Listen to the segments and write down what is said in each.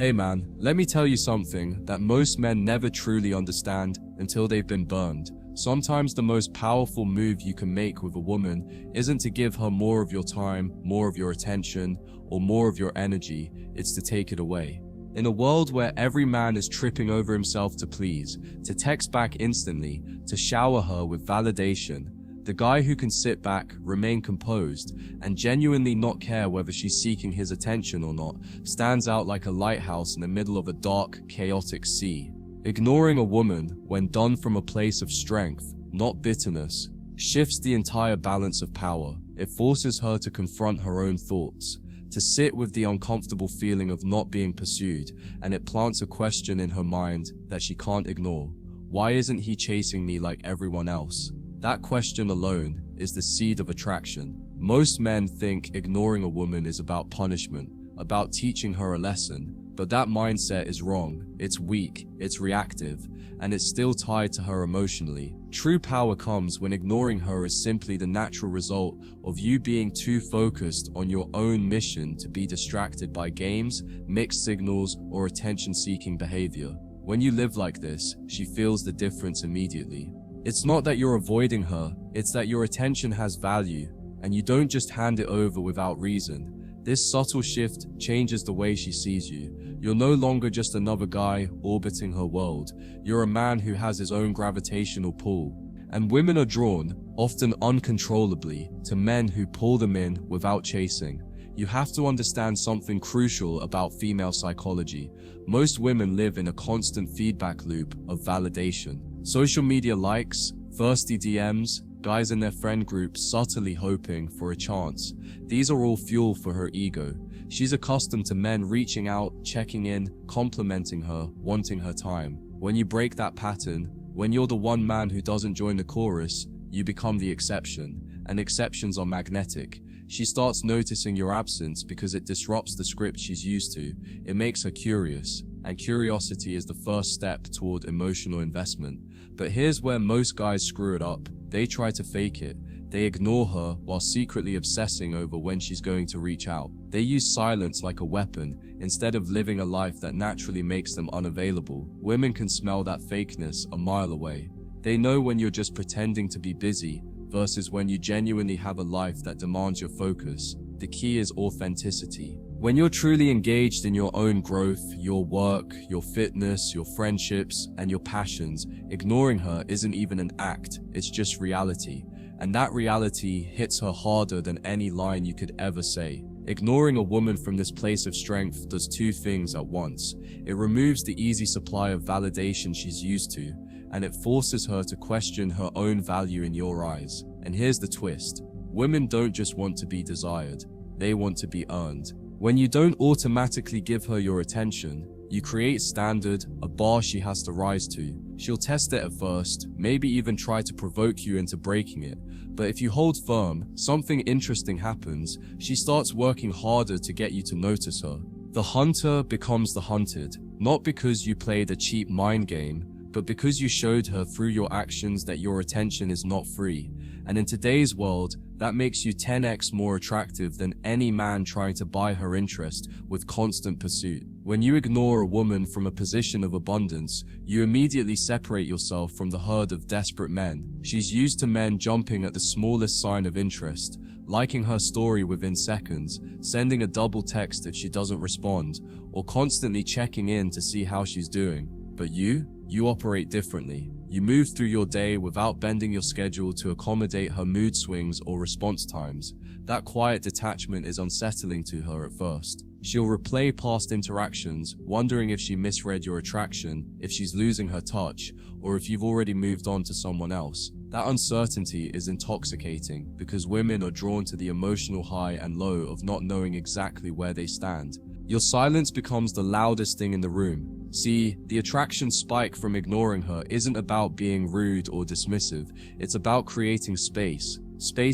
Hey man, let me tell you something that most men never truly understand until they've been burned. Sometimes the most powerful move you can make with a woman isn't to give her more of your time, more of your attention, or more of your energy, it's to take it away. In a world where every man is tripping over himself to please, to text back instantly, to shower her with validation, the guy who can sit back, remain composed, and genuinely not care whether she's seeking his attention or not, stands out like a lighthouse in the middle of a dark, chaotic sea. Ignoring a woman, when done from a place of strength, not bitterness, shifts the entire balance of power. It forces her to confront her own thoughts, to sit with the uncomfortable feeling of not being pursued, and it plants a question in her mind that she can't ignore. Why isn't he chasing me like everyone else? That question alone is the seed of attraction. Most men think ignoring a woman is about punishment, about teaching her a lesson, but that mindset is wrong. It's weak, it's reactive, and it's still tied to her emotionally. True power comes when ignoring her is simply the natural result of you being too focused on your own mission to be distracted by games, mixed signals, or attention-seeking behavior. When you live like this, she feels the difference immediately. It's not that you're avoiding her, it's that your attention has value, and you don't just hand it over without reason. This subtle shift changes the way she sees you. You're no longer just another guy orbiting her world. You're a man who has his own gravitational pull. And women are drawn, often uncontrollably, to men who pull them in without chasing. You have to understand something crucial about female psychology. Most women live in a constant feedback loop of validation. Social media likes, thirsty DMs, guys in their friend group subtly hoping for a chance. These are all fuel for her ego. She's accustomed to men reaching out, checking in, complimenting her, wanting her time. When you break that pattern, when you're the one man who doesn't join the chorus, you become the exception, and exceptions are magnetic. She starts noticing your absence because it disrupts the script she's used to. It makes her curious, and curiosity is the first step toward emotional investment. But here's where most guys screw it up. They try to fake it. They ignore her while secretly obsessing over when she's going to reach out. They use silence like a weapon instead of living a life that naturally makes them unavailable. Women can smell that fakeness a mile away. They know when you're just pretending to be busy versus when you genuinely have a life that demands your focus. The key is authenticity. When you're truly engaged in your own growth, your work, your fitness, your friendships, and your passions, ignoring her isn't even an act, it's just reality. And that reality hits her harder than any line you could ever say. Ignoring a woman from this place of strength does two things at once. It removes the easy supply of validation she's used to, and it forces her to question her own value in your eyes. And here's the twist. Women don't just want to be desired, they want to be earned. When you don't automatically give her your attention, you create standard, a bar she has to rise to. She'll test it at first, maybe even try to provoke you into breaking it. But if you hold firm, something interesting happens. She starts working harder to get you to notice her. The hunter becomes the hunted, not because you played a cheap mind game, but because you showed her through your actions that your attention is not free. And in today's world, that makes you 10x more attractive than any man trying to buy her interest with constant pursuit. When you ignore a woman from a position of abundance, you immediately separate yourself from the herd of desperate men. She's used to men jumping at the smallest sign of interest, liking her story within seconds, sending a double text if she doesn't respond, or constantly checking in to see how she's doing. But you operate differently. You move through your day without bending your schedule to accommodate her mood swings or response times. That quiet detachment is unsettling to her at first. She'll replay past interactions, wondering if she misread your attraction, if she's losing her touch, or if you've already moved on to someone else. That uncertainty is intoxicating because women are drawn to the emotional high and low of not knowing exactly where they stand. Your silence becomes the loudest thing in the room. See, the attraction spike from ignoring her isn't about being rude or dismissive. It's about creating space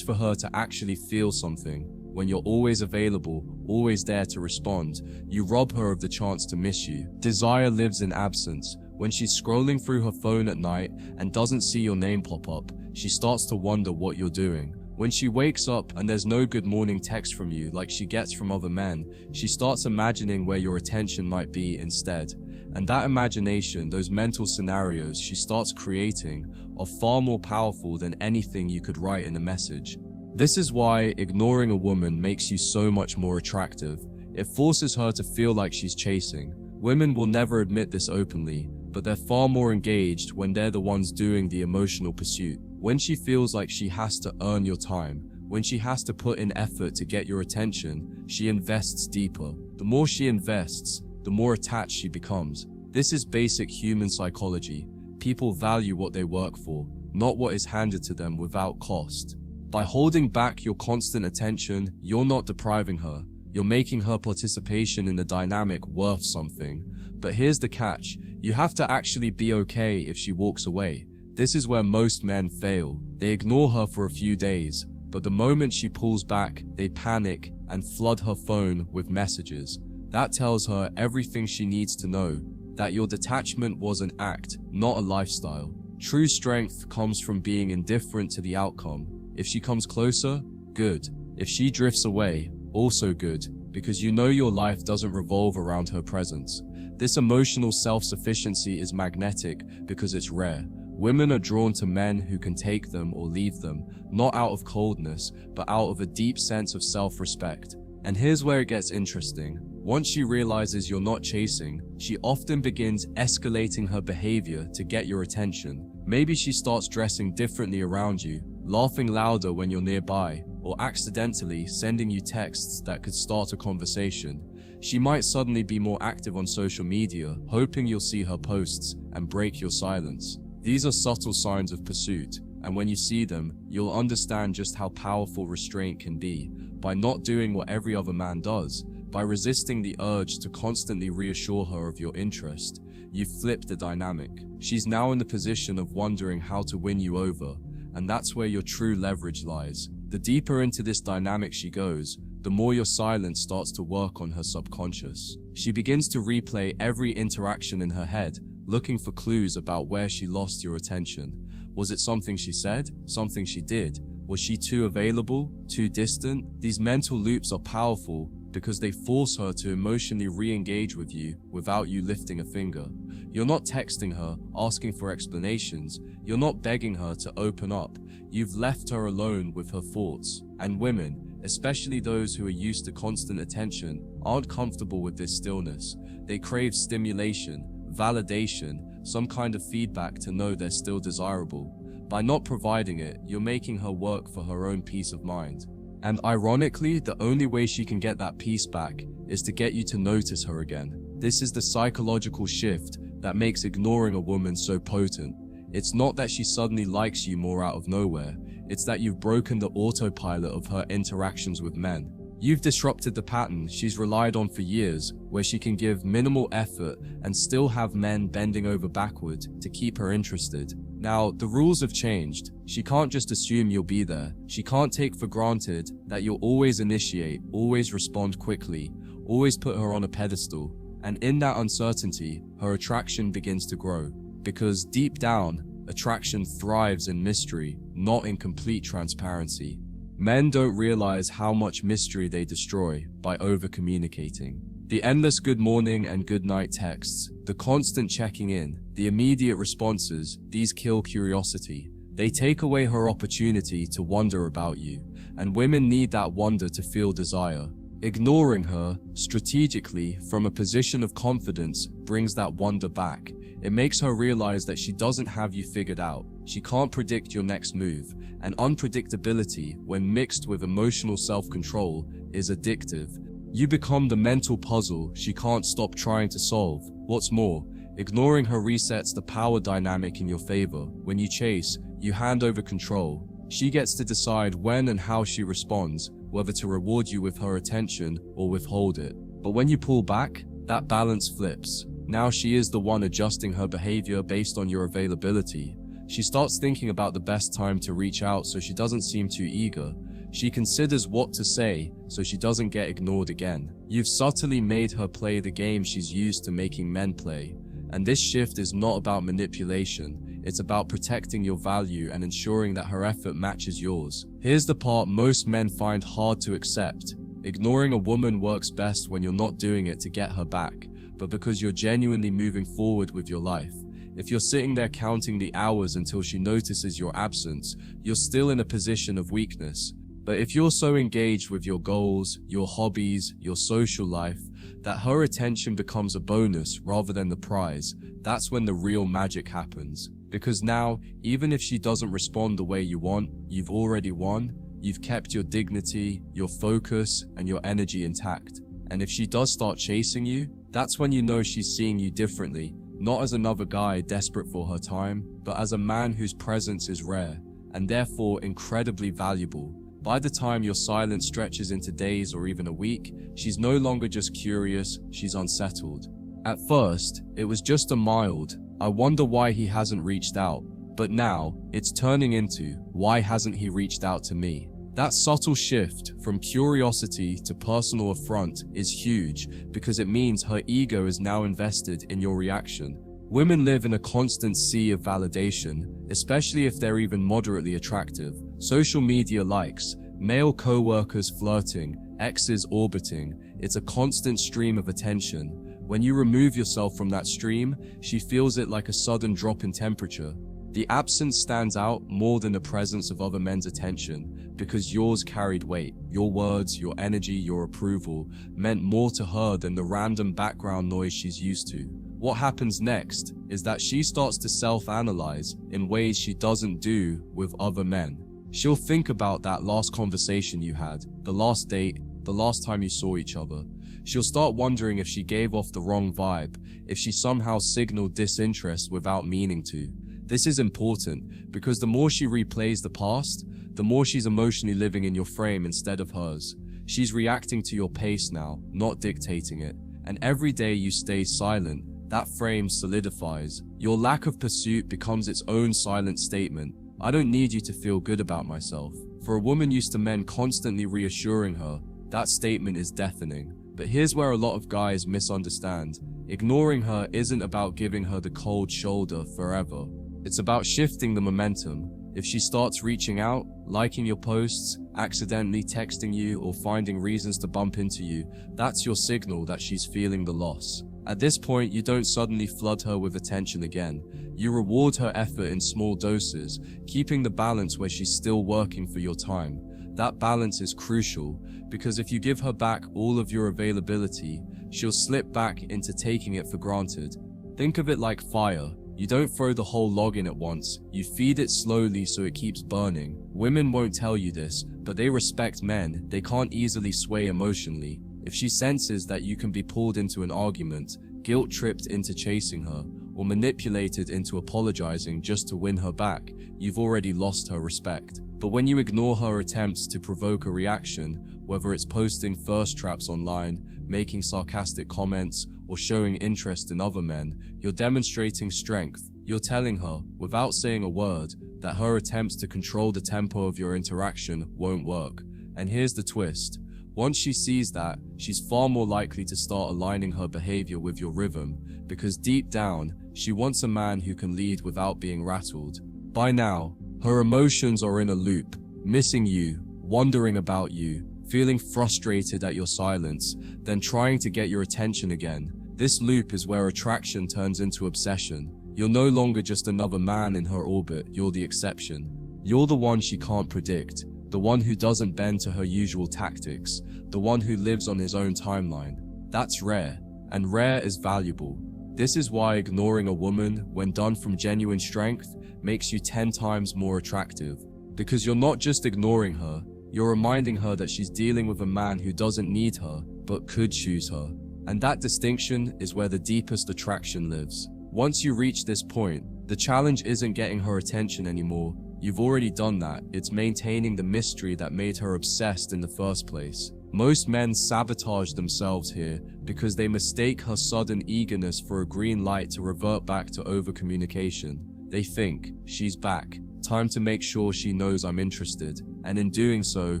for her to actually feel something. When you're always available, always there to respond, you rob her of the chance to miss you. Desire lives in absence. When she's scrolling through her phone at night and doesn't see your name pop up, she starts to wonder what you're doing. When she wakes up and there's no good morning text from you like she gets from other men, she starts imagining where your attention might be instead. And that imagination, those mental scenarios she starts creating, are far more powerful than anything you could write in a message. This is why ignoring a woman makes you so much more attractive. It forces her to feel like she's chasing. Women will never admit this openly, but they're far more engaged when they're the ones doing the emotional pursuit. When she feels like she has to earn your time, when she has to put in effort to get your attention, she invests deeper. The more she invests, the more attached she becomes. This is basic human psychology. People value what they work for, not what is handed to them without cost. By holding back your constant attention, you're not depriving her. You're making her participation in the dynamic worth something. But here's the catch. You have to actually be okay if she walks away. This is where most men fail. They ignore her for a few days, but the moment she pulls back, they panic and flood her phone with messages. That tells her everything she needs to know, that your detachment was an act, not a lifestyle. True strength comes from being indifferent to the outcome. If she comes closer, good. If she drifts away, also good, because you know your life doesn't revolve around her presence. This emotional self-sufficiency is magnetic because it's rare. Women are drawn to men who can take them or leave them, not out of coldness, but out of a deep sense of self-respect. And here's where it gets interesting. Once she realizes you're not chasing, she often begins escalating her behavior to get your attention. Maybe she starts dressing differently around you, laughing louder when you're nearby, or accidentally sending you texts that could start a conversation. She might suddenly be more active on social media, hoping you'll see her posts and break your silence. These are subtle signs of pursuit, and when you see them, you'll understand just how powerful restraint can be. By not doing what every other man does, by resisting the urge to constantly reassure her of your interest, you've flipped the dynamic. She's now in the position of wondering how to win you over, and that's where your true leverage lies. The deeper into this dynamic she goes, the more your silence starts to work on her subconscious. She begins to replay every interaction in her head, looking for clues about where she lost your attention. Was it something she said? Something she did? Was she too available? Too distant? These mental loops are powerful because they force her to emotionally re-engage with you without you lifting a finger. You're not texting her, asking for explanations. You're not begging her to open up. You've left her alone with her thoughts. And women, especially those who are used to constant attention, aren't comfortable with this stillness. They crave stimulation, validation, some kind of feedback to know they're still desirable. By not providing it, you're making her work for her own peace of mind. And ironically, the only way she can get that peace back is to get you to notice her again. This is the psychological shift that makes ignoring a woman so potent. It's not that she suddenly likes you more out of nowhere. It's that you've broken the autopilot of her interactions with men. You've disrupted the pattern she's relied on for years, where she can give minimal effort and still have men bending over backward to keep her interested. Now, the rules have changed. She can't just assume you'll be there. She can't take for granted that you'll always initiate, always respond quickly, always put her on a pedestal. And in that uncertainty, her attraction begins to grow. Because deep down, attraction thrives in mystery, not in complete transparency. Men don't realize how much mystery they destroy by over-communicating. The endless good morning and good night texts, the constant checking in, the immediate responses, these kill curiosity. They take away her opportunity to wonder about you, and women need that wonder to feel desire. Ignoring her, strategically, from a position of confidence, brings that wonder back. It makes her realize that she doesn't have you figured out. She can't predict your next move, and unpredictability, when mixed with emotional self-control, is addictive. You become the mental puzzle she can't stop trying to solve. What's more, ignoring her resets the power dynamic in your favor. When you chase, you hand over control. She gets to decide when and how she responds, whether to reward you with her attention or withhold it. But when you pull back, that balance flips. Now she is the one adjusting her behavior based on your availability. She starts thinking about the best time to reach out so she doesn't seem too eager. She considers what to say so she doesn't get ignored again. You've subtly made her play the game she's used to making men play. And this shift is not about manipulation. It's about protecting your value and ensuring that her effort matches yours. Here's the part most men find hard to accept. Ignoring a woman works best when you're not doing it to get her back, but because you're genuinely moving forward with your life. If you're sitting there counting the hours until she notices your absence, you're still in a position of weakness. But if you're so engaged with your goals, your hobbies, your social life, that her attention becomes a bonus rather than the prize, that's when the real magic happens. Because now, even if she doesn't respond the way you want, you've already won. You've kept your dignity, your focus, and your energy intact. And if she does start chasing you, that's when you know she's seeing you differently, not as another guy desperate for her time, but as a man whose presence is rare, and therefore incredibly valuable. By the time your silence stretches into days or even a week, she's no longer just curious, she's unsettled. At first, it was just a mild, "I wonder why he hasn't reached out," but now, it's turning into, "Why hasn't he reached out to me?" That subtle shift from curiosity to personal affront is huge because it means her ego is now invested in your reaction. Women live in a constant sea of validation, especially if they're even moderately attractive. Social media likes, male co-workers flirting, exes orbiting. It's a constant stream of attention. When you remove yourself from that stream, she feels it like a sudden drop in temperature. The absence stands out more than the presence of other men's attention because yours carried weight. Your words, your energy, your approval meant more to her than the random background noise she's used to. What happens next is that she starts to self-analyze in ways she doesn't do with other men. She'll think about that last conversation you had, the last date, the last time you saw each other. She'll start wondering if she gave off the wrong vibe, if she somehow signaled disinterest without meaning to. This is important because the more she replays the past, the more she's emotionally living in your frame instead of hers. She's reacting to your pace now, not dictating it. And every day you stay silent, that frame solidifies. Your lack of pursuit becomes its own silent statement. "I don't need you to feel good about myself." For a woman used to men constantly reassuring her, that statement is deafening. But here's where a lot of guys misunderstand. Ignoring her isn't about giving her the cold shoulder forever. It's about shifting the momentum. If she starts reaching out, liking your posts, accidentally texting you, or finding reasons to bump into you, that's your signal that she's feeling the loss. At this point, you don't suddenly flood her with attention again. You reward her effort in small doses, keeping the balance where she's still working for your time. That balance is crucial, because if you give her back all of your availability, she'll slip back into taking it for granted. Think of it like fire. You don't throw the whole log in at once, you feed it slowly so it keeps burning. Women won't tell you this, but they respect men. They can't easily sway emotionally. If she senses that you can be pulled into an argument, guilt-tripped into chasing her, or manipulated into apologizing just to win her back, you've already lost her respect. But when you ignore her attempts to provoke a reaction, whether it's posting thirst traps online, making sarcastic comments, or showing interest in other men, you're demonstrating strength. You're telling her, without saying a word, that her attempts to control the tempo of your interaction won't work. And here's the twist. Once she sees that, she's far more likely to start aligning her behavior with your rhythm, because deep down, she wants a man who can lead without being rattled. By now, her emotions are in a loop, missing you, wondering about you, feeling frustrated at your silence, then trying to get your attention again. This loop is where attraction turns into obsession. You're no longer just another man in her orbit, you're the exception. You're the one she can't predict, the one who doesn't bend to her usual tactics, the one who lives on his own timeline. That's rare, and rare is valuable. This is why ignoring a woman, when done from genuine strength, makes you 10 times more attractive. Because you're not just ignoring her, you're reminding her that she's dealing with a man who doesn't need her, but could choose her. And that distinction is where the deepest attraction lives. Once you reach this point, the challenge isn't getting her attention anymore. You've already done that. It's maintaining the mystery that made her obsessed in the first place. Most men sabotage themselves here because they mistake her sudden eagerness for a green light to revert back to over-communication. They think, she's back, time to make sure she knows I'm interested. And in doing so,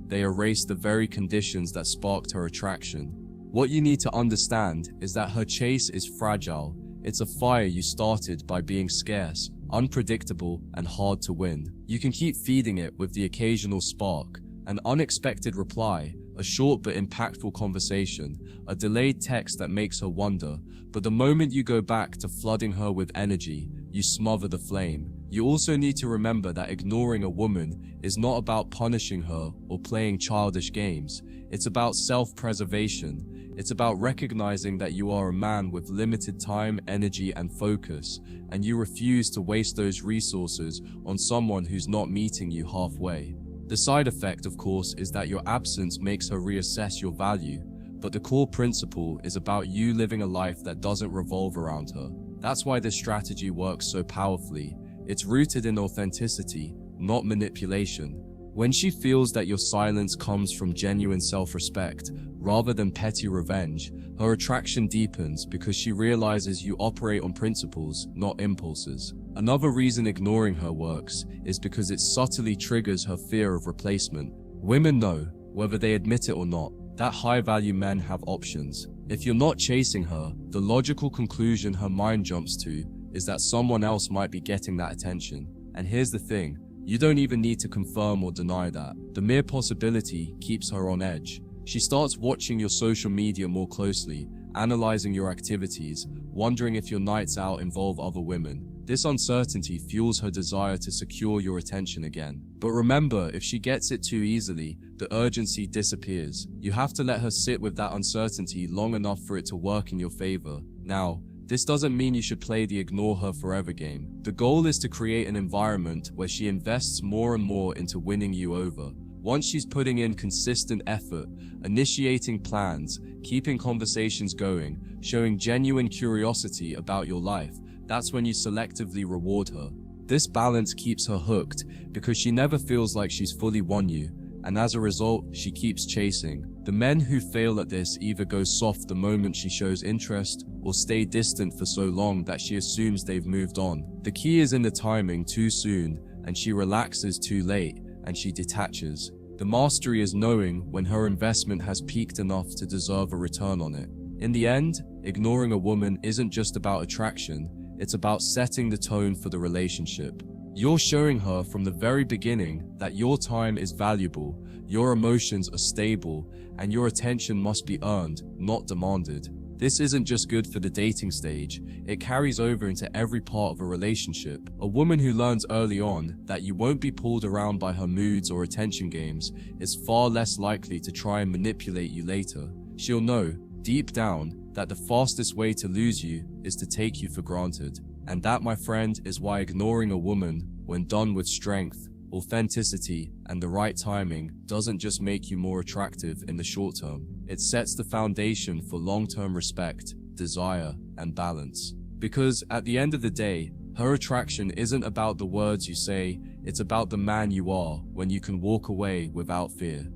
they erase the very conditions that sparked her attraction. What you need to understand is that her chase is fragile. It's a fire you started by being scarce, unpredictable, and hard to win. You can keep feeding it with the occasional spark, an unexpected reply, a short but impactful conversation, a delayed text that makes her wonder, but the moment you go back to flooding her with energy, you smother the flame. You also need to remember that ignoring a woman is not about punishing her or playing childish games. It's about self-preservation. It's about recognizing that you are a man with limited time, energy, and focus, and you refuse to waste those resources on someone who's not meeting you halfway. The side effect, of course, is that your absence makes her reassess your value, but the core principle is about you living a life that doesn't revolve around her. That's why this strategy works so powerfully. It's rooted in authenticity, not manipulation. When she feels that your silence comes from genuine self-respect, rather than petty revenge, her attraction deepens because she realizes you operate on principles, not impulses. Another reason ignoring her works is because it subtly triggers her fear of replacement. Women know, whether they admit it or not, that high-value men have options. If you're not chasing her, the logical conclusion her mind jumps to is that someone else might be getting that attention. And here's the thing, you don't even need to confirm or deny that. The mere possibility keeps her on edge. She starts watching your social media more closely, analyzing your activities, wondering if your nights out involve other women. This uncertainty fuels her desire to secure your attention again. But remember, if she gets it too easily, the urgency disappears. You have to let her sit with that uncertainty long enough for it to work in your favor. Now, this doesn't mean you should play the ignore her forever game. The goal is to create an environment where she invests more and more into winning you over. Once she's putting in consistent effort, initiating plans, keeping conversations going, showing genuine curiosity about your life, that's when you selectively reward her. This balance keeps her hooked because she never feels like she's fully won you, and as a result, she keeps chasing. The men who fail at this either go soft the moment she shows interest or stay distant for so long that she assumes they've moved on. The key is in the timing. Too soon, and she relaxes; too late, and she detaches. The mastery is knowing when her investment has peaked enough to deserve a return on it. In the end, ignoring a woman isn't just about attraction, it's about setting the tone for the relationship. You're showing her from the very beginning that your time is valuable, your emotions are stable, and your attention must be earned, not demanded. This isn't just good for the dating stage, it carries over into every part of a relationship. A woman who learns early on that you won't be pulled around by her moods or attention games is far less likely to try and manipulate you later. She'll know, deep down, that the fastest way to lose you is to take you for granted. And that, my friend, is why ignoring a woman, when done with strength, authenticity, and the right timing, doesn't just make you more attractive in the short term. It sets the foundation for long-term respect, desire, and balance. Because at the end of the day, her attraction isn't about the words you say, it's about the man you are when you can walk away without fear.